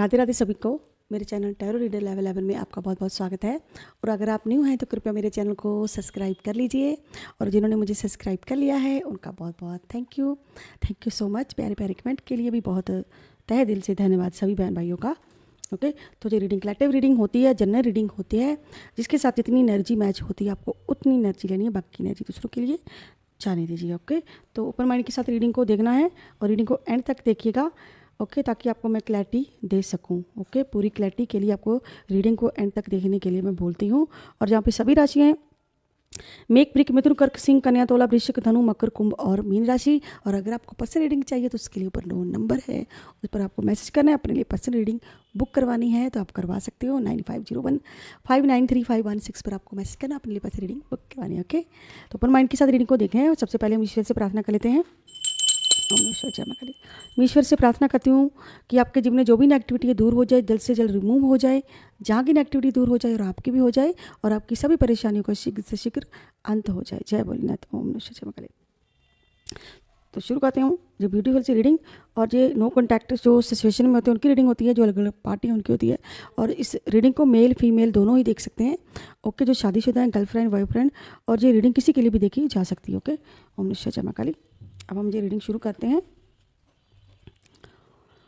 राधे राधे सभी को। मेरे चैनल टैरो रीडर लेवल 11 में आपका बहुत बहुत स्वागत है। और अगर आप न्यू हैं तो कृपया मेरे चैनल को सब्सक्राइब कर लीजिए, और जिन्होंने मुझे सब्सक्राइब कर लिया है उनका बहुत बहुत थैंक यू सो मच। प्यारे प्यारे कमेंट के लिए भी बहुत तहे दिल से धन्यवाद सभी बहन भाइयों का। ओके, तो जो रीडिंग कलेक्टिव रीडिंग होती है, जनरल रीडिंग होती है, जिसके साथ जितनी एनर्जी मैच होती है आपको उतनी एनर्जी लेनी है, बाकी एनर्जी दूसरों के लिए जाने दीजिए। ओके, तो ओपन माइंड के साथ रीडिंग को देखना है और रीडिंग को एंड तक देखिएगा। ओके, ताकि आपको मैं क्लैरिटी दे सकूं। ओके, पूरी क्लैरिटी के लिए आपको रीडिंग को एंड तक देखने के लिए मैं बोलती हूं। और जहाँ पे सभी राशि हैं, मेघ, वृक, मिथुन, कर्क, सिंह, कन्या, तुला, वृश्चिक, धनु, मकर, कुंभ और मीन राशि। और अगर आपको पर्सनल रीडिंग चाहिए तो उसके लिए ऊपर नंबर है, उस पर आपको मैसेज करना है। अपने लिए पर्सनल रीडिंग बुक करवानी है तो आप करवा सकते हो। 9501593516 पर आपको मैसेज करना, अपने लिए पर्सनल रीडिंग बुक करवानी है। ओके, तो ओपन माइंड के साथ रीडिंग को देखें। और सबसे पहले हम ईश्वर से प्रार्थना कर लेते हैं। मैं ईश्वर से प्रार्थना करती हूँ कि आपके जीवन में जो भी नेगेटिविटी है दूर हो जाए, जल्द से जल्द रिमूव हो जाए, जहाँ की नेगेटिविटी दूर हो जाए और आपकी भी हो जाए, और आपकी सभी परेशानियों का शीघ्र से शीघ्र अंत हो जाए। जय भोलेनाथ, ओम नमः शिवाय। तो शुरू करते हूँ जो ब्यूटीफुल सी रीडिंग। और ये नो कॉन्टैक्ट जो सिचुएशन में होते हैं उनकी रीडिंग होती है, जो अलग अलग पार्टी है उनकी होती है। और इस रीडिंग को मेल फीमेल दोनों ही देख सकते हैं। ओके, जो शादीशुदा हैं, गर्लफ्रेंड बॉयफ्रेंड, और ये रीडिंग किसी के लिए भी देखी जा सकती है। ओके, ओम नमः शिवाय। अब हम ये रीडिंग शुरू करते हैं।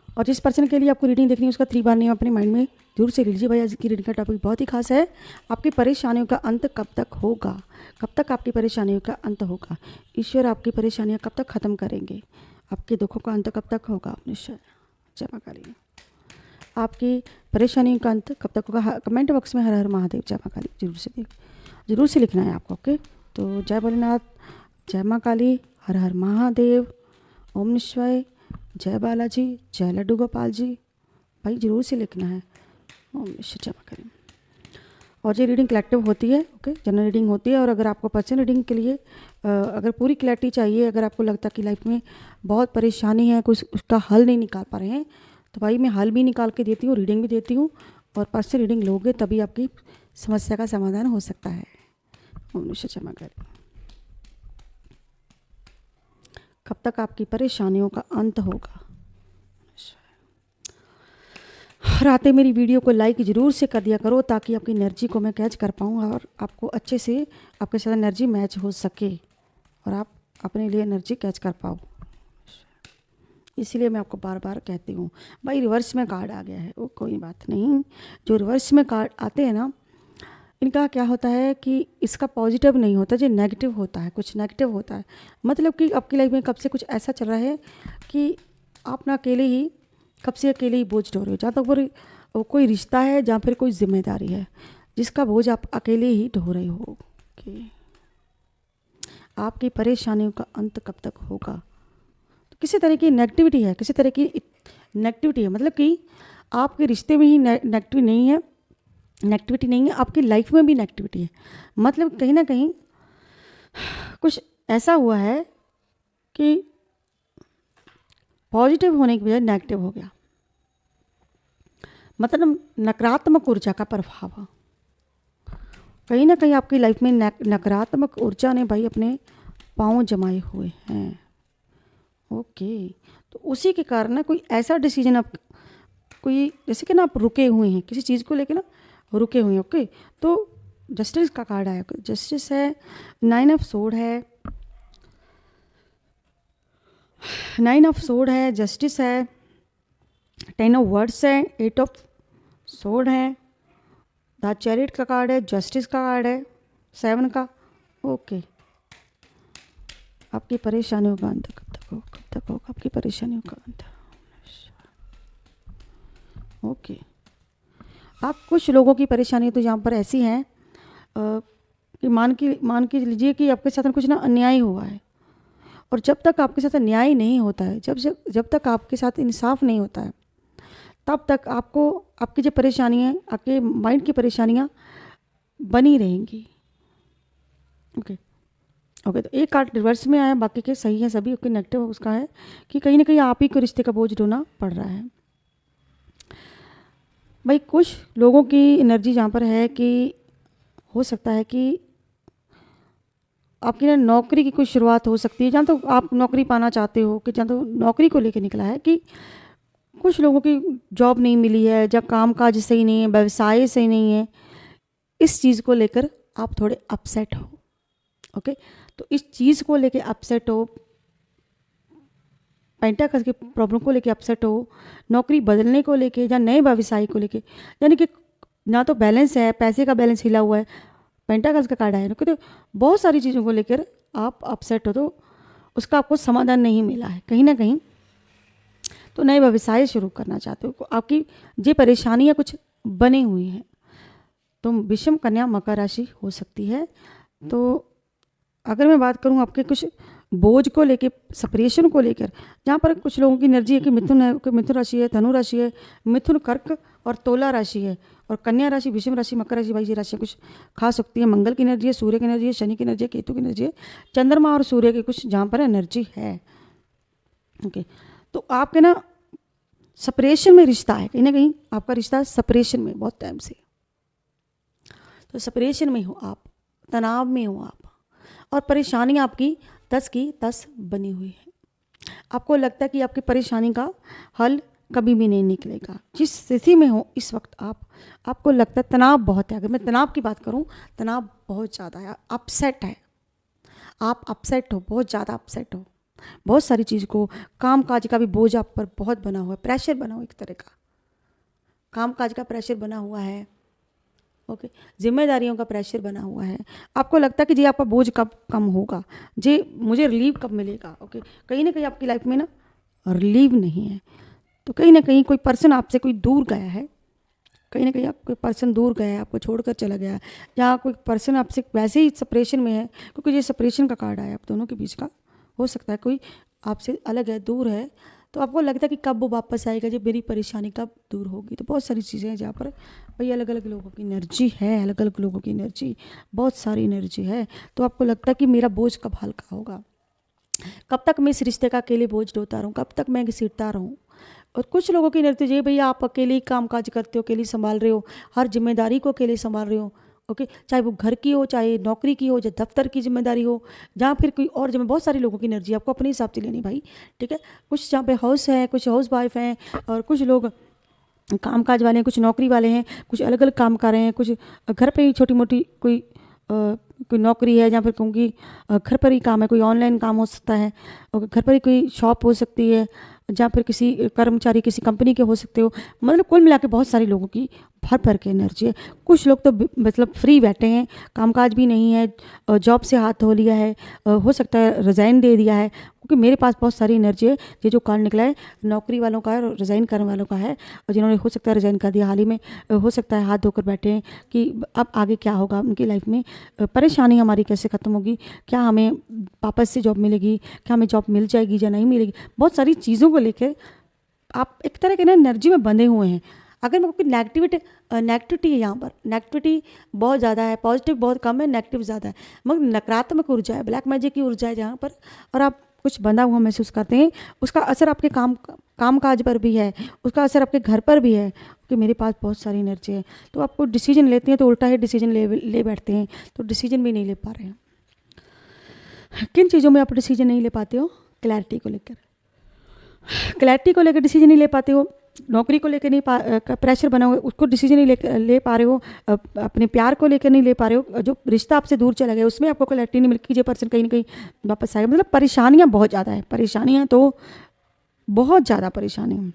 और जिस पर्सन के लिए आपको रीडिंग देखनी है उसका 3 बार नेम अपने माइंड में जरूर से लीजिए। भाई आज की रीडिंग का टॉपिक बहुत ही खास है। आपकी परेशानियों का अंत कब तक होगा? कब तक आपकी परेशानियों का अंत होगा? ईश्वर आपकी परेशानियां कब तक ख़त्म करेंगे? आपके दुखों का अंत कब तक होगा? ईश्वर जय मां काली। आपकी परेशानियों का अंत कब तक होगा? कमेंट बॉक्स में हर हर महादेव जय मां काली जरूर से लिखना है आपको। ओके, तो जय भोलेनाथ, जय मां काली, हर हर महादेव, ओम नमः शिवाय, जय बालाजी, जय लड्डू गोपाल जी, भाई जरूर से लिखना है। ओम जमा करें। और ये रीडिंग कलेक्टिव होती है। ओके, जनरल रीडिंग होती है। और अगर आपको पर्सनल रीडिंग के लिए अगर पूरी क्लैरिटी चाहिए, अगर आपको लगता है कि लाइफ में बहुत परेशानी है, कुछ उसका हल नहीं निकाल पा रहे हैं, तो भाई मैं हल भी निकाल के देती हूँ, रीडिंग भी देती हूँ। और पर्सनल रीडिंग लोगे तभी आपकी समस्या का समाधान हो सकता है। ओम जमा करें। कब तक आपकी परेशानियों का अंत होगा? रातें मेरी वीडियो को लाइक ज़रूर से कर दिया करो ताकि आपकी एनर्जी को मैं कैच कर पाऊँ और आपको अच्छे से आपके साथ एनर्जी मैच हो सके और आप अपने लिए एनर्जी कैच कर पाओ। इसीलिए मैं आपको बार बार कहती हूँ। भाई रिवर्स में कार्ड आ गया है, वो कोई बात नहीं। जो रिवर्स में कार्ड आते हैं ना, इनका क्या होता है कि इसका पॉजिटिव नहीं होता, जो नेगेटिव होता है, कुछ नेगेटिव होता है। मतलब कि आपकी लाइफ में कब से कुछ ऐसा चल रहा है कि आप ना अकेले ही कब से अकेले ही बोझ ढो रहे हो। जहाँ तक वो कोई रिश्ता है, जहाँ फिर कोई जिम्मेदारी है जिसका बोझ आप अकेले ही ढो रहे हो। कि आपकी परेशानियों का अंत कब तक होगा? तो किसी तरह की नेगेटिविटी है, किसी तरह की नेगेटिविटी है। मतलब कि आपके रिश्ते में ही नेगेटिविटी नहीं है, आपकी लाइफ में भी नेगेटिविटी है। मतलब कहीं ना कहीं कुछ ऐसा हुआ है कि पॉजिटिव होने की बजाय नेगेटिव हो गया। मतलब नकारात्मक ऊर्जा का प्रभाव कहीं ना कहीं आपकी लाइफ में नकारात्मक ऊर्जा ने भाई अपने पांव जमाए हुए हैं। ओके, तो उसी के कारण ना कोई ऐसा डिसीजन आप कोई जैसे कि ना आप रुके हुए हैं किसी चीज़ को लेके ना, रुके हुए हैं। ओके, तो जस्टिस का कार्ड आया, जस्टिस है, 9 ऑफ सोर्ड है, 9 ऑफ सोर्ड है, जस्टिस है, 10 ऑफ वर्ड्स है, 8 ऑफ सोर्ड है, द चैरिट का कार्ड है, जस्टिस का कार्ड है, 7 का। ओके, आपकी परेशानियों का अंत कब तक होगा? कब तक होगा आपकी परेशानियों का अंत? ओके, आप कुछ लोगों की परेशानी तो यहाँ पर ऐसी हैं कि मान के लीजिए कि आपके साथ कुछ ना अन्याय हुआ है, और जब तक आपके साथ न्याय नहीं होता है, जब तक आपके साथ इंसाफ नहीं होता है, तब तक आपको आपकी जो परेशानियाँ, आपके माइंड की परेशानियाँ बनी रहेंगी। ओके, तो एक कार्ड रिवर्स में आया, बाकी के सही है सभी। ओके, नेगेटिव उसका है कि कहीं ना कहीं आप ही को रिश्ते का बोझ ढोना पड़ रहा है। भाई कुछ लोगों की एनर्जी जहाँ पर है कि हो सकता है कि आपकी ना नौकरी की कोई शुरुआत हो सकती है, जहाँ तो आप नौकरी पाना चाहते हो, कि जहाँ तो नौकरी को लेकर निकला है कि कुछ लोगों की जॉब नहीं मिली है, या काम काज सही नहीं है, व्यवसाय सही नहीं है, इस चीज़ को लेकर आप थोड़े अपसेट हो। ओके, तो इस चीज़ को लेकर अपसेट हो, पेंटाकल्स की प्रॉब्लम को लेके अपसेट हो, नौकरी बदलने को लेके या नए व्यवसाय को लेके, यानी कि ना तो बैलेंस है, पैसे का बैलेंस हिला हुआ है, पेंटाकल्स का कार्ड है, तो बहुत सारी चीज़ों को लेकर आप अपसेट हो, तो उसका आपको समाधान नहीं मिला है कहीं ना कहीं, तो नए व्यवसाय शुरू करना चाहते हो, आपकी ये परेशानियाँ कुछ बनी हुई हैं, तो विषम कन्या मकर राशि हो सकती है। तो अगर मैं बात करूं आपके कुछ बोझ को लेके, सेपरेशन को लेकर, जहाँ पर कुछ लोगों की एनर्जी है कि मिथुन है, कि मिथुन राशि है, धनु राशि है, मिथुन कर्क और तुला राशि है, और कन्या राशि, विषम राशि, मकर राशि, भाई ये राशि कुछ खास सकती है। मंगल की एनर्जी है, सूर्य की एनर्जी है, शनि की एनर्जी है, केतु की एनर्जी है, चंद्रमा और सूर्य की कुछ जहाँ पर एनर्जी है। ओके, तो आपके ना सेपरेशन में रिश्ता है, कहीं ना कहीं आपका रिश्ता सेपरेशन में बहुत टाइम से, तो सेपरेशन में हो आप, तनाव में हो आप, और परेशानी आपकी 10 की 10 बनी हुई है। आपको लगता है कि आपकी परेशानी का हल कभी भी नहीं निकलेगा। जिस स्थिति में हो इस वक्त आपको लगता है तनाव बहुत है। अगर मैं तनाव की बात करूं, तनाव बहुत ज़्यादा है, अपसेट है, आप अपसेट हो, बहुत ज़्यादा अपसेट हो, बहुत सारी चीज़ को, काम काज का भी बोझ आप पर बहुत बना हुआ है, प्रेशर बना हुआ, एक तरह का काम काज का प्रेशर बना हुआ है। ओके, जिम्मेदारियों का प्रेशर बना हुआ है। आपको लगता है कि जी आपका बोझ कब कम होगा, जी मुझे रिलीव कब मिलेगा। ओके, कहीं ना कहीं आपकी लाइफ में ना रिलीव नहीं है, तो कहीं ना कहीं कोई पर्सन आपसे कोई दूर गया है, कहीं ना कहीं आप कोई पर्सन दूर गया है, आपको छोड़कर चला गया है, या कोई पर्सन आपसे वैसे ही सेपरेशन में है, क्योंकि ये सेपरेशन का कार्ड आया आप दोनों के बीच का, हो सकता है कोई आपसे अलग है, दूर है, तो आपको लगता है कि कब वो वापस आएगा, जब मेरी परेशानी कब दूर होगी। तो बहुत सारी चीज़ें हैं जहाँ पर भाई अलग अलग लोगों की एनर्जी है, अलग अलग लोगों की एनर्जी, बहुत सारी एनर्जी है, तो आपको लगता है कि मेरा बोझ कब हल्का होगा, कब तक मैं इस रिश्ते का अकेले बोझ ढोता रहूँ, कब तक मैं घसीटता रहूँ। और कुछ लोगों की एनर्जी ये भैया आप अकेले ही काम काज करते हो, अकेले संभाल रहे हो, हर जिम्मेदारी को अकेले संभाल रहे हो। ओके, चाहे वो घर की हो, चाहे नौकरी की हो, चाहे दफ्तर की जिम्मेदारी हो, जहाँ फिर कोई और जिम्मे, बहुत सारे लोगों की एनर्जी आपको अपने हिसाब से लेनी भाई, ठीक है। कुछ जहाँ पे हाउस है, कुछ हाउस वाइफ हैं, और कुछ लोग काम काज वाले हैं, कुछ नौकरी वाले हैं, कुछ अलग अलग काम कर रहे हैं, कुछ घर पे ही छोटी मोटी कोई नौकरी है, जहाँ पर कहूँगी घर पर ही काम है, कोई ऑनलाइन काम हो सकता है, और घर पर ही कोई शॉप हो सकती है, जहाँ पर किसी कर्मचारी किसी कंपनी के हो सकते हो। मतलब कुल मिला के बहुत सारे लोगों की भर भर के एनर्जी है। कुछ लोग तो मतलब फ्री बैठे हैं, कामकाज भी नहीं है, जॉब से हाथ धो लिया है, हो सकता है रिज़ाइन दे दिया है, क्योंकि मेरे पास बहुत सारी एनर्जी है। ये जो कार्ड निकला है नौकरी वालों का है, रिज़ाइन करने वालों का है, और जिन्होंने हो सकता है रिज़ाइन कर दिया हाल ही में, हो सकता है हाथ धोकर बैठे हैं कि अब आगे क्या होगा उनकी लाइफ में, परेशानी हमारी कैसे ख़त्म होगी, क्या हमें वापस से जॉब मिलेगी, क्या हमें जॉब मिल जाएगी या नहीं मिलेगी। बहुत सारी चीज़ों को लेकर आप एक तरह के ना एनर्जी में बंधे हुए हैं। अगर मैं कोई नेगेटिविटी है, यहाँ पर नेगेटिविटी बहुत ज़्यादा है, पॉजिटिव बहुत कम है, नेगेटिव ज़्यादा है, मगर नकारात्मक ऊर्जा है, ब्लैक मैजिक की ऊर्जा है जहाँ पर, और आप कुछ बंधा हुआ महसूस करते हैं। उसका असर आपके काम काज पर भी है, उसका असर आपके घर पर भी है, क्योंकि मेरे पास बहुत सारी एनर्जी है। तो आपको डिसीजन लेते हैं तो उल्टा ही डिसीजन ले बैठते हैं, तो डिसीजन भी नहीं ले पा रहे हैं। किन चीज़ों में आप डिसीजन नहीं ले पाते हो? क्लैरिटी को लेकर, क्लैरिटी को लेकर डिसीजन नहीं ले पाते हो, नौकरी को लेकर नहीं प्रेशर बना हुआ है, उसको डिसीजन नहीं ले पा रहे हो, अपने प्यार को लेकर नहीं ले पा रहे हो, जो रिश्ता आपसे दूर चला गया उसमें आपको क्लैरिटी नहीं मिलती, ये पर्सन कहीं ना कहीं वापस आएगा। मतलब परेशानियाँ बहुत ज़्यादा है, परेशानियाँ तो बहुत ज़्यादा परेशानी है।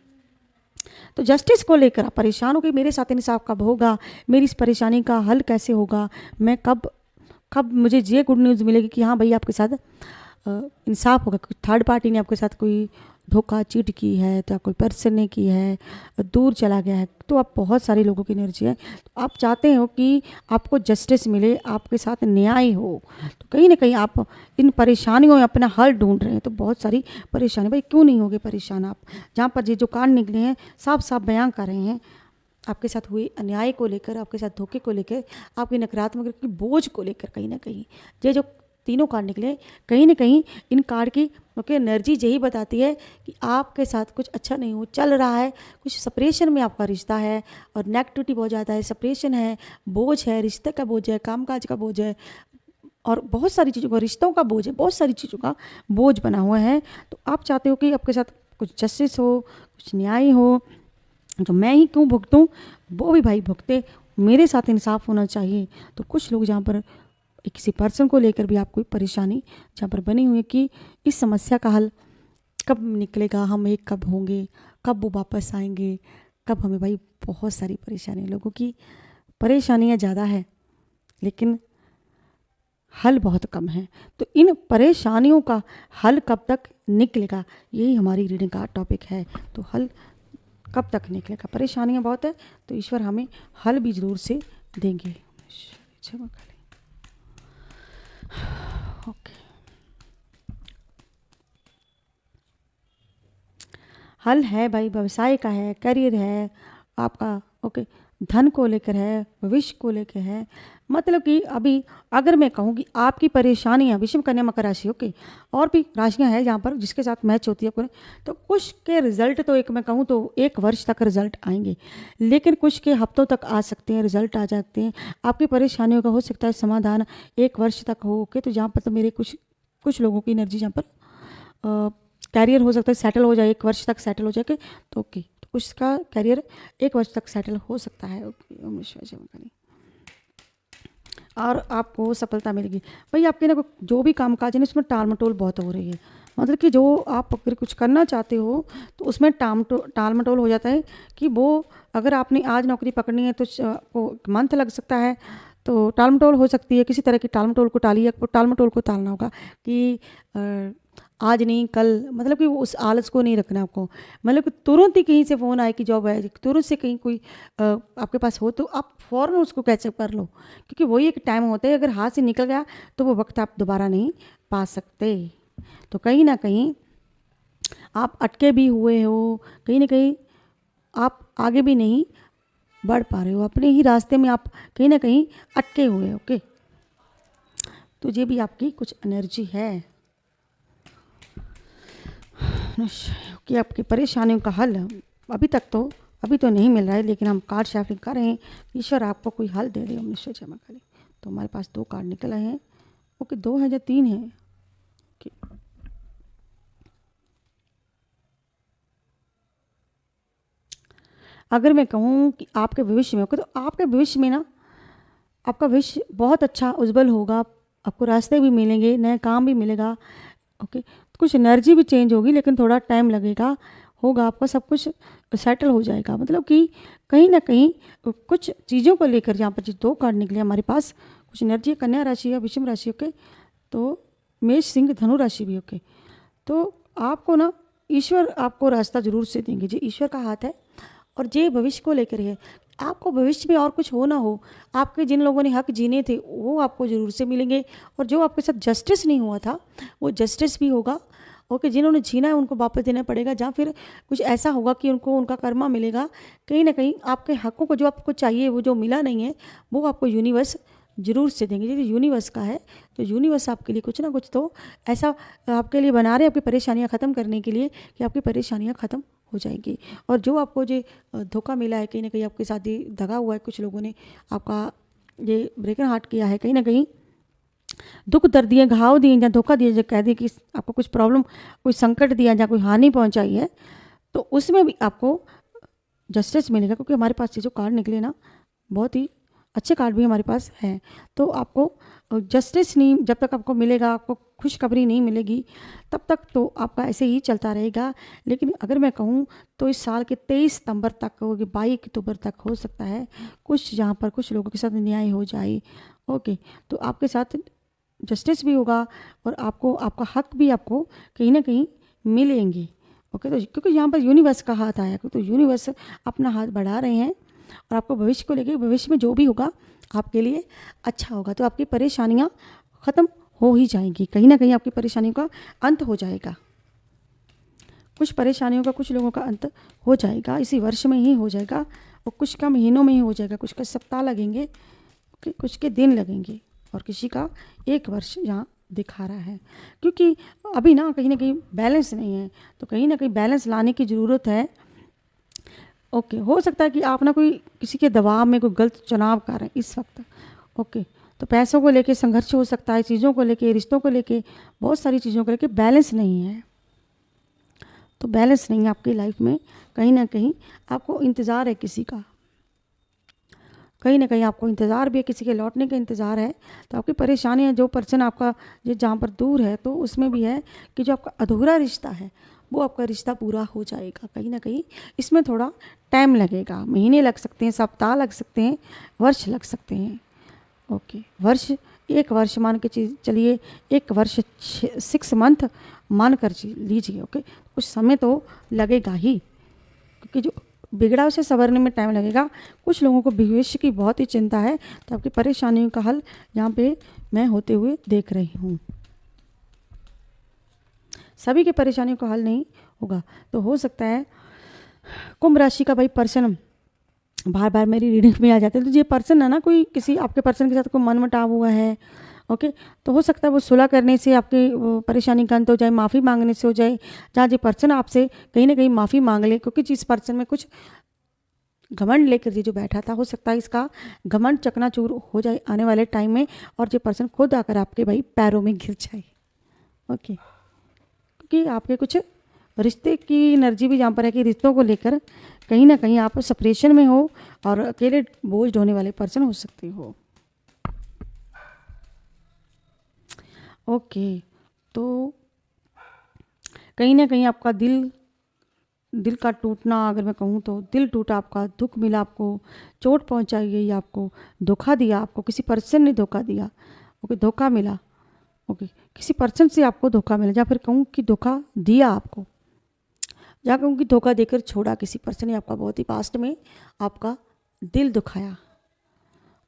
तो जस्टिस को लेकर आप परेशान हो कि मेरे साथ इंसाफ कब होगा, मेरी इस परेशानी का हल कैसे होगा, मैं कब मुझे ये गुड न्यूज़ मिलेगी कि हाँ भाई आपके साथ इंसाफ होगा, थर्ड पार्टी ने आपके साथ कोई धोखा चीट की है, तो कोई पर्सन ने की है, दूर चला गया है, तो आप बहुत सारे लोगों की एनर्जी है, तो आप चाहते हो कि आपको जस्टिस मिले, आपके साथ न्याय हो, तो कहीं ना कहीं आप इन परेशानियों में अपना हल ढूंढ रहे हैं। तो बहुत सारी परेशानी, भाई क्यों नहीं होगे परेशान आप, जहाँ पर ये जो कार्ड निकले हैं साफ साफ बयां कर रहे हैं आपके साथ हुए अन्याय को लेकर, आपके साथ धोखे को लेकर, आपकी नकारात्मक की बोझ को लेकर। कहीं ना कहीं ये जो तीनों कार्ड निकले, कहीं ना कहीं इन कार्ड की एनर्जी यही बताती है कि आपके साथ कुछ अच्छा नहीं हो चल रहा है, कुछ सेपरेशन में आपका रिश्ता है, और नेगेटिविटी बहुत ज़्यादा है, सेपरेशन है, बोझ है, रिश्ते का बोझ है, कामकाज का बोझ है, और बहुत सारी चीज़ों का, रिश्तों का बोझ है, बहुत सारी चीज़ों का बोझ बना हुआ है। तो आप चाहते हो कि आपके साथ कुछ जस्टिस हो, कुछ न्याय हो। जो मैं ही क्यों भुगतूं, वो भी भाई भुगते, मेरे साथ इंसाफ होना चाहिए। तो कुछ लोग जहाँ पर किसी पर्सन को लेकर भी आपको परेशानी जहाँ पर बनी हुई है कि इस समस्या का हल कब निकलेगा, हम एक कब होंगे, कब वो वापस आएंगे, कब हमें, भाई बहुत सारी परेशानी, लोगों की परेशानियाँ ज़्यादा है लेकिन हल बहुत कम है। तो इन परेशानियों का हल कब तक निकलेगा, यही हमारी रीडिंग का टॉपिक है। तो हल कब तक निकलेगा, परेशानियाँ बहुत है तो ईश्वर हमें हल भी ज़रूर से देंगे। ओके, हल है भाई, व्यवसाय का है, करियर है आपका, ओके, धन को लेकर है, भविष्य को लेकर है। मतलब कि अभी अगर मैं कहूँ कि आपकी परेशानियाँ विषम कन्या मकर राशि, ओके, और भी राशियाँ हैं जहाँ पर जिसके साथ मैच होती है आपको, तो कुछ के रिजल्ट तो एक मैं कहूँ तो 1 वर्ष तक रिजल्ट आएंगे, लेकिन कुछ के हफ्तों तक आ सकते हैं, रिजल्ट आ जाते हैं। आपकी परेशानियों का हो सकता है समाधान 1 वर्ष तक हो, ओके। तो जहाँ पर तो मेरे कुछ लोगों की एनर्जी जहाँ पर कैरियर हो सकता है सेटल हो जाए, 1 वर्ष तक सेटल हो जाए, तो ओके, तो उसका कैरियर 1 वर्ष तक सेटल हो सकता है, ओके। ओम ईश्वर जय मंगल। और आपको सफलता मिलेगी। भाई आपके ना जो भी काम काज है ना, उसमें टाल मटोल बहुत हो रही है। मतलब कि जो आप अगर कुछ करना चाहते हो तो उसमें टाल मटोल हो जाता है कि वो अगर आपने आज नौकरी पकड़नी है तो आपको मंथ लग सकता है, तो टाल मटोल हो सकती है। किसी तरह की टाल मटोल को टालिए, टाल मटोल को टालना होगा कि आज नहीं कल, मतलब कि वो उस आलस को नहीं रखना आपको। मतलब कि तुरंत ही कहीं से फ़ोन आए कि जॉब है, तुरंत से कहीं कोई आपके पास हो तो आप फ़ौरन उसको कैचअप कर लो, क्योंकि वही एक टाइम होता है, अगर हाथ से निकल गया तो वो वक्त आप दोबारा नहीं पा सकते। तो कहीं ना कहीं आप अटके भी हुए हो, कहीं ना कहीं आप आगे भी नहीं बढ़ पा रहे हो, अपने ही रास्ते में आप कहीं ना कहीं अटके हुए, ओके। तो ये भी आपकी कुछ एनर्जी है कि आपकी परेशानियों का हल अभी तो नहीं मिल रहा है, लेकिन हम कार्ड शफलिंग कर रहे हैं, ईश्वर आपको कोई हल दे दे। ईश्वर जमा करे। तो हमारे पास 2 कार्ड निकल आए हैं, ओके, 2 हैं या 3 हैं, ओके। अगर मैं कहूँ कि आपके भविष्य में, ओके, तो आपके भविष्य में ना आपका भविष्य बहुत अच्छा उज्जवल होगा, आपको रास्ते भी मिलेंगे, नए काम भी मिलेगा, ओके। कुछ एनर्जी भी चेंज होगी लेकिन थोड़ा टाइम लगेगा, होगा आपका सब कुछ सेटल हो जाएगा। मतलब कि कहीं ना कहीं कुछ चीज़ों को लेकर, जहाँ पर 2 कार्ड निकले हमारे पास, कुछ एनर्जी, कन्या राशि है, विषम राशि, ओके, तो मेष सिंह धनु राशि भी, ओके। तो आपको ना ईश्वर आपको रास्ता जरूर से देंगे, जी ईश्वर का हाथ है और ये भविष्य को लेकर है। आपको भविष्य में और कुछ हो ना हो, आपके जिन लोगों ने हक जीने थे वो आपको ज़रूर से मिलेंगे, और जो आपके साथ जस्टिस नहीं हुआ था वो जस्टिस भी होगा, ओके। जिन्होंने जीना है उनको वापस देना पड़ेगा, या फिर कुछ ऐसा होगा कि उनको उनका कर्मा मिलेगा। कहीं ना कहीं आपके हकों को जो आपको चाहिए वो जो मिला नहीं है वो आपको यूनिवर्स जरूर से देंगे। यदि यूनिवर्स का है तो यूनिवर्स आपके लिए कुछ ना कुछ तो ऐसा आपके लिए बना रहे, आपकी परेशानियाँ ख़त्म करने के लिए, कि आपकी परेशानियाँ ख़त्म हो जाएंगी। और जो आपको जो धोखा मिला है, कहीं ना कहीं आपके साथ ही दगा हुआ है, कुछ लोगों ने आपका ये ब्रेकर हार्ट किया है, कहीं ना कहीं दुख दर्द दिए, घाव दिए, या धोखा दिए, जो कह दिए कि आपको कुछ प्रॉब्लम, कोई संकट दिया, या कोई हानि पहुंचाई है, तो उसमें भी आपको जस्टिस मिलेगा। क्योंकि हमारे पास ये जो कार्ड निकले ना, बहुत ही अच्छे कार्ड भी हमारे पास हैं। तो आपको जस्टिस नहीं जब तक आपको मिलेगा, आपको खुशखबरी नहीं मिलेगी, तब तक तो आपका ऐसे ही चलता रहेगा। लेकिन अगर मैं कहूँ तो इस साल के 23 सितंबर तक, 22 अक्टूबर तक हो सकता है कुछ जहाँ पर कुछ लोगों के साथ न्याय हो जाए, ओके। तो आपके साथ जस्टिस भी होगा और आपको आपका हक भी आपको कहीं ना कहीं मिलेंगे, ओके। तो क्योंकि यहाँ पर यूनिवर्स का हाथ आया, तो यूनिवर्स अपना हाथ बढ़ा रहे हैं और आपको भविष्य को लेकर, भविष्य में जो भी होगा आपके लिए अच्छा होगा। तो आपकी परेशानियाँ ख़त्म हो ही जाएंगी, कहीं ना कहीं आपकी परेशानियों का अंत हो जाएगा। कुछ परेशानियों का कुछ लोगों का अंत हो जाएगा, इसी वर्ष में ही हो जाएगा, और कुछ का महीनों में ही हो जाएगा, कुछ का सप्ताह लगेंगे, कुछ के दिन लगेंगे, और किसी का 1 वर्ष यहाँ दिखा रहा है। क्योंकि अभी ना कहीं बैलेंस नहीं है, तो कहीं ना कहीं बैलेंस लाने की ज़रूरत है, ओके। हो सकता है कि आप ना कोई किसी के दबाव में कोई गलत चुनाव कर रहे हैं इस वक्त, ओके। तो पैसों को लेके संघर्ष हो सकता है, चीज़ों को लेके, रिश्तों को लेके, बहुत सारी चीज़ों को लेके बैलेंस नहीं है। तो बैलेंस नहीं है आपकी लाइफ में, कहीं ना कहीं आपको इंतज़ार है किसी का, कहीं ना कहीं आपको इंतज़ार भी है, किसी के लौटने का इंतज़ार है। तो आपकी परेशानियाँ, जो पर्सन आपका जो जहाँ पर दूर है, तो उसमें भी है कि जो आपका अधूरा रिश्ता है वो आपका रिश्ता पूरा हो जाएगा। कहीं ना कहीं इसमें थोड़ा टाइम लगेगा, महीने लग सकते हैं, सप्ताह लग सकते हैं, वर्ष लग सकते हैं। ओके, वर्ष, 1 वर्ष मान के चलिए, 1 वर्ष 6 मंथ मान कर लीजिए। ओके, कुछ समय तो लगेगा ही, क्योंकि जो बिगड़ा उसे संवरने में टाइम लगेगा। कुछ लोगों को भविष्य की बहुत ही चिंता है, तो आपकी परेशानियों का हल यहाँ पे मैं होते हुए देख रही हूँ। सभी की परेशानियों का हल नहीं होगा, तो हो सकता है कुंभ राशि का भाई पर्सन बार बार मेरी रीडिंग में आ जाते हैं। तो ये पर्सन है ना, कोई किसी आपके पर्सन के साथ कोई मनमुटाव हुआ है, ओके, तो हो सकता है वो सुलह करने से आपकी परेशानी का अंत हो जाए, माफ़ी मांगने से हो जाए। जहाँ जो पर्सन आपसे कहीं ना कहीं माफ़ी मांग ले, क्योंकि जिस पर्सन में कुछ घमंड लेकर ये जो बैठा था, हो सकता है इसका घमंड चकनाचूर हो जाए आने वाले टाइम में, और ये पर्सन खुद आकर आपके भाई पैरों में गिर जाए। ओके, क्योंकि आपके कुछ रिश्ते की एनर्जी भी जहाँ पर है कि रिश्तों को लेकर कहीं ना कहीं आप सेपरेशन में हो और अकेले बोझ ढोने वाले पर्सन हो सकते हो। ओके, तो कहीं ना कहीं आपका दिल का टूटना, अगर मैं कहूँ तो दिल टूटा आपका, दुख मिला आपको, चोट पहुंचाई गई आपको, धोखा दिया आपको, किसी पर्सन ने धोखा दिया। ओके, धोखा मिला। ओके, किसी पर्सन से आपको धोखा मिला, या फिर कहूँ कि धोखा दिया आपको, या कहूँ कि धोखा देकर छोड़ा किसी पर्सन ने आपका, बहुत ही पास्ट में आपका दिल दुखाया।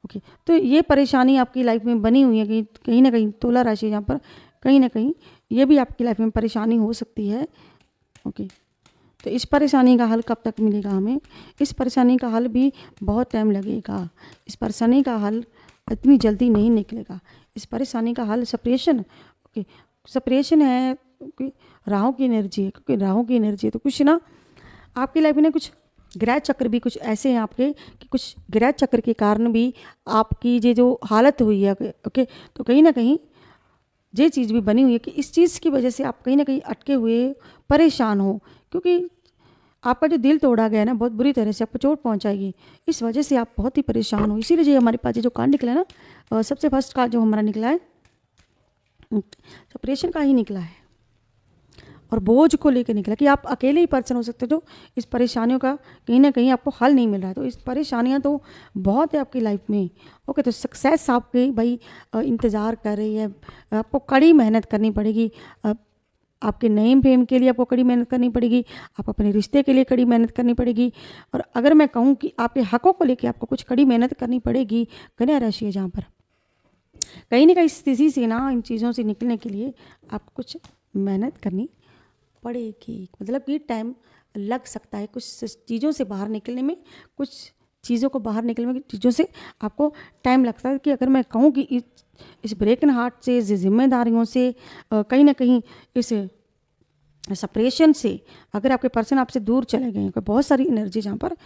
ओके, तो ये परेशानी आपकी लाइफ में बनी हुई है कि कहीं ना कहीं तुला राशि यहाँ पर कहीं ना कहीं ये भी आपकी लाइफ में परेशानी हो सकती है। ओके, तो इस परेशानी का हल कब तक मिलेगा हमें? इस परेशानी का हल भी बहुत टाइम लगेगा। इस परेशानी का हल इतनी जल्दी नहीं निकलेगा। इस परेशानी का हल सेपरेशन, ओके, सेपरेशन है, क्योंकि राहु की एनर्जी है, क्योंकि राहु की एनर्जी है, तो कुछ ना आपकी लाइफ में कुछ ग्रह चक्र भी कुछ ऐसे हैं आपके कि कुछ ग्रह चक्र के कारण भी आपकी ये जो हालत हुई है, ओके, तो कहीं ना कहीं ये चीज़ भी बनी हुई है कि इस चीज़ की वजह से आप कहीं ना कहीं अटके हुए परेशान हो, क्योंकि आपका जो दिल तोड़ा गया है ना, बहुत बुरी तरह से आपको चोट पहुंचाएगी, इस वजह से आप बहुत ही परेशान हो। इसीलिए जो हमारे पास जो कार्ड निकला है ना, सबसे फर्स्ट कार्ड जो हमारा निकला है सेपरेशन का ही निकला है, और बोझ को लेकर निकला कि आप अकेले ही पर्सन हो सकते हो जो इस परेशानियों का कहीं ना कहीं आपको हल नहीं मिल रहा है। तो इस परेशानियां तो बहुत है आपकी लाइफ में। ओके, तो सक्सेस आपके भाई इंतज़ार कर रही है, आपको कड़ी मेहनत करनी पड़ेगी। आपके नेम फेम के लिए आपको कड़ी मेहनत करनी पड़ेगी, आप अपने रिश्ते के लिए कड़ी मेहनत करनी पड़ेगी, और अगर मैं कहूँ कि आपके हकों को लेकर आपको कुछ कड़ी मेहनत करनी पड़ेगी। कन्या राशि है जहाँ पर कहीं ना कहीं स्थिति से ना, इन चीज़ों से निकलने के लिए आपको कुछ मेहनत करनी पड़ेगी, मतलब कि टाइम लग सकता है कुछ चीज़ों से बाहर निकलने में, कुछ चीज़ों को बाहर निकलने में, चीज़ों से आपको टाइम लगता है। कि अगर मैं कहूँ कि इस ब्रेकन हार्ट से, इस जिम्मेदारियों से, कहीं ना कहीं इस सेपरेशन से अगर आपके पर्सन आपसे दूर चले गए, बहुत सारी एनर्जी जहाँ पर,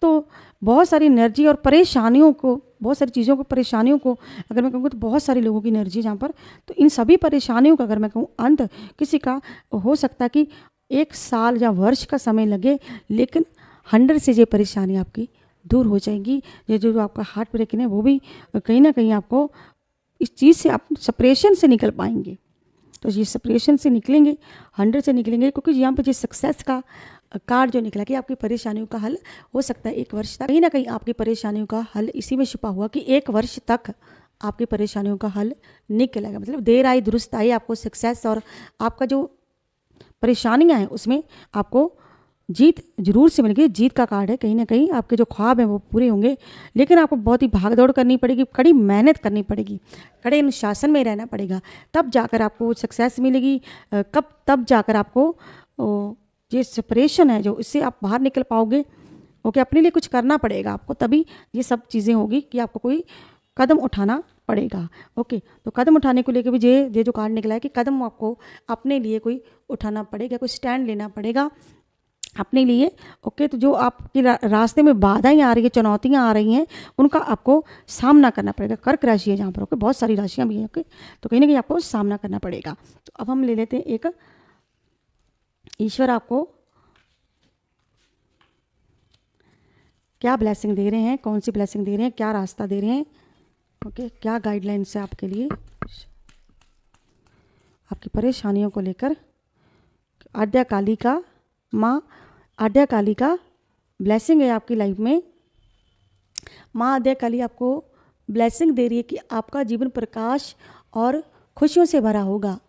तो बहुत सारी एनर्जी और परेशानियों को, बहुत सारी चीज़ों को, परेशानियों को अगर मैं कहूँ तो बहुत सारे लोगों की एनर्जी जहाँ पर, तो इन सभी परेशानियों का अगर मैं कहूँ अंत किसी का हो सकता है कि 1 साल या वर्ष का समय लगे, लेकिन 100 से ये परेशानी आपकी दूर हो जाएगी। ये जो आपका हार्ट ब्रेकिंग है वो भी कहीं ना कहीं आपको इस चीज़ से, आप सेपरेशन से निकल पाएंगे। तो ये सेपरेशन से निकलेंगे, 100 से निकलेंगे, क्योंकि यहाँ पर जो सक्सेस का कार्ड जो निकला कि आपकी परेशानियों का हल हो सकता है 1 वर्ष तक। कहीं ना कहीं आपकी परेशानियों का हल इसी में छुपा हुआ कि 1 वर्ष तक आपकी परेशानियों का हल निकलेगा। मतलब देर आई दुरुस्त आई, आपको सक्सेस और आपका जो परेशानियां हैं उसमें आपको जीत जरूर से मिलेगी। जीत का कार्ड है, कहीं ना कहीं आपके जो ख्वाब हैं वो पूरे होंगे, लेकिन आपको बहुत ही भाग दौड़ करनी पड़ेगी, कड़ी मेहनत करनी पड़ेगी, कड़े अनुशासन में रहना पड़ेगा, तब जाकर आपको सक्सेस मिलेगी। तब जाकर आपको ये सेपरेशन है जो, इससे आप बाहर निकल पाओगे। ओके, अपने लिए कुछ करना पड़ेगा आपको, तभी ये सब चीज़ें होगी कि आपको कोई कदम उठाना पड़ेगा। ओके, तो कदम उठाने को लेकर भी ये जो कार्ड निकला है कि कदम आपको अपने लिए कोई उठाना पड़ेगा, कोई स्टैंड लेना पड़ेगा अपने लिए। ओके, तो जो आपके रास्ते में बाधाएं आ रही है, चुनौतियां आ रही हैं, उनका आपको सामना करना पड़ेगा। कर्क राशि है जहाँ पर, ओके, बहुत सारी राशियाँ भी हैं, ओके, तो कहीं ना कहीं आपको सामना करना पड़ेगा। तो अब हम ले लेते हैं एक ईश्वर आपको क्या ब्लेसिंग दे रहे हैं, कौन सी ब्लेसिंग दे रहे हैं, क्या रास्ता दे रहे हैं, ओके, क्या गाइडलाइंस है आपके लिए आपकी परेशानियों को लेकर। आद्या काली का माँ, आद्या काली का ब्लेसिंग है आपकी लाइफ में। माँ आद्या काली आपको ब्लेसिंग दे रही है कि आपका जीवन प्रकाश और खुशियों से भरा होगा।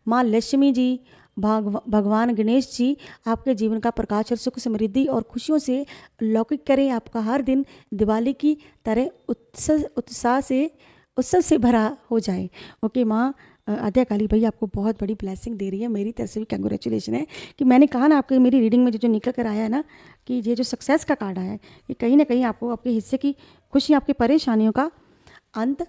माँ लक्ष्मी जी, भगवान गणेश जी आपके जीवन का प्रकाश और सुख समृद्धि और खुशियों से लौकिक करें। आपका हर दिन दिवाली की तरह उत्सव से भरा हो जाए। ओके माँ आद्या काली भैया आपको बहुत बड़ी ब्लेसिंग दे रही है। मेरी तरफ से भी कंग्रेचुलेशन है कि मैंने कहा ना आपके मेरी रीडिंग में जो निकल कर आया है ना कि ये जो सक्सेस का कार्ड आया है ये कहीं ना कहीं आपको आपके हिस्से की खुशी, आपकी परेशानियों का अंत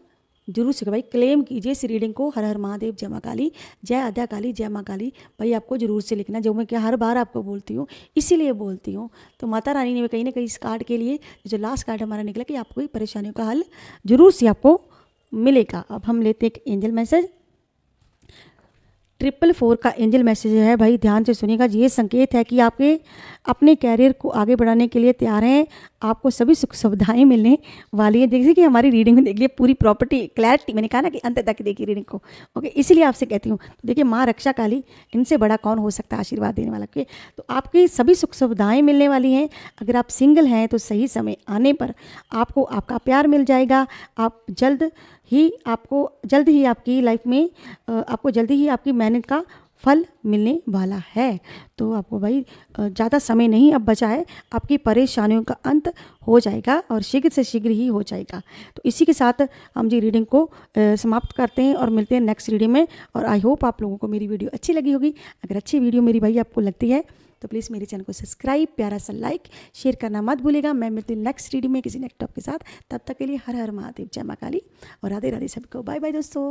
जरूर से भाई क्लेम कीजिए इस रीडिंग को। हर हर महादेव, जय माँ काली, जय आद्या काली, जय माँ काली। भाई आपको जरूर से लिखना, जो मैं क्या हर बार आपको बोलती हूँ इसीलिए बोलती हूँ। तो माता रानी ने कहीं ना कहीं इस कार्ड के लिए जो लास्ट कार्ड हमारा निकला कि आपको परेशानियों का हल जरूर से आपको मिलेगा। अब हम लेते हैं एक एंजल मैसेज। 444 का एंजल मैसेज है भाई, ध्यान से सुनिएगा। ये संकेत है कि आपके अपने कैरियर को आगे बढ़ाने के लिए तैयार हैं। आपको सभी सुख सुविधाएं मिलने वाली है। देखिए कि हमारी रीडिंग में देख लिया पूरी प्रॉपर्टी क्लैरिटी, मैंने कहा ना कि अंत तक देखिए रीडिंग को, ओके। इसीलिए आपसे कहती हूँ देखिए माँ रक्षा काली, इनसे बड़ा कौन हो सकता है आशीर्वाद देने वाला के। तो आपकी सभी सुख सुविधाएं मिलने वाली हैं। अगर आप सिंगल हैं तो सही समय आने पर आपको आपका प्यार मिल जाएगा। आप जल्द ही आपकी लाइफ में आपको जल्दी ही आपकी मेहनत का फल मिलने वाला है। तो आपको भाई ज़्यादा समय नहीं अब बचा है, आपकी परेशानियों का अंत हो जाएगा और शीघ्र से शीघ्र ही हो जाएगा। तो इसी के साथ हम जी रीडिंग को समाप्त करते हैं और मिलते हैं नेक्स्ट रीडिंग में। और आई होप आप लोगों को मेरी वीडियो अच्छी लगी होगी। अगर अच्छी वीडियो मेरी भाई आपको लगती है तो प्लीज़ मेरे चैनल को सब्सक्राइब, प्यारा सा लाइक, शेयर करना मत भूलिएगा। मैं मिलती हूँ नेक्स्ट रीडिंग में किसी नेक्स्ट टॉपिक के साथ। तब तक के लिए हर हर महादेव, जय माँ काली और राधे राधे सबको। बाय बाय दोस्तों।